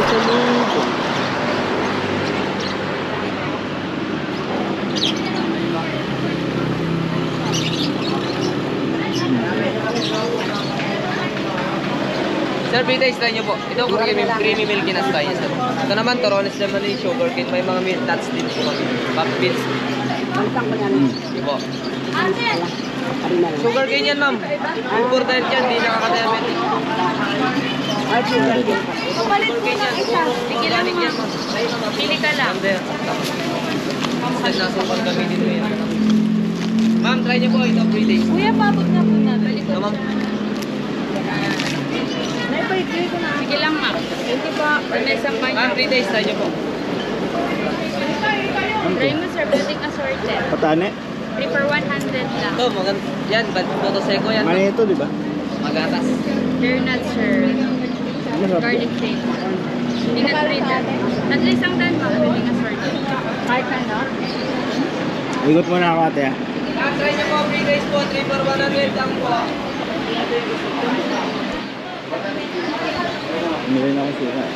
Pasalubong. Sir, pre-taste tayo nyo po. Ito creamy milk kinas tayo, sir. Ito naman, Torones naman yung sugar cane. May mga milk nuts din po kami. Puff beans. Bantang ko yan. Ito po. Harina lang. Sugar cane yan, ma'am. Important yan, di nakaka-diabetic. Ay, sugar cane. Sugar cane yan. Organic yan, ma'am. Pili ka lang. Sir, nasupag kami dito yan. Ma'am, try nyo po ito, pre-taste. Kuya, pabot na po na. Balik ko. Ito, ma'am. Sige lang, ma'am. Ito po. May isang Ma'am, kanya. pre-taste tayo po. Try mo, sir. Building assorted. Patane? 3 for 100 lang. Ito, maganda. Yan, Boto Seco yan. Mani ito, di ba? Magatas. They're not, sir. Masarap Garlic ito. flavor. Peanut fritter. At least ang daan, ma'am. Building assorted. Kahit ano? Ikot muna ako ate ah. Ma'am, try nyo po, pre-taste po. 3 for 100 lang po. Bumili na ako suka eh.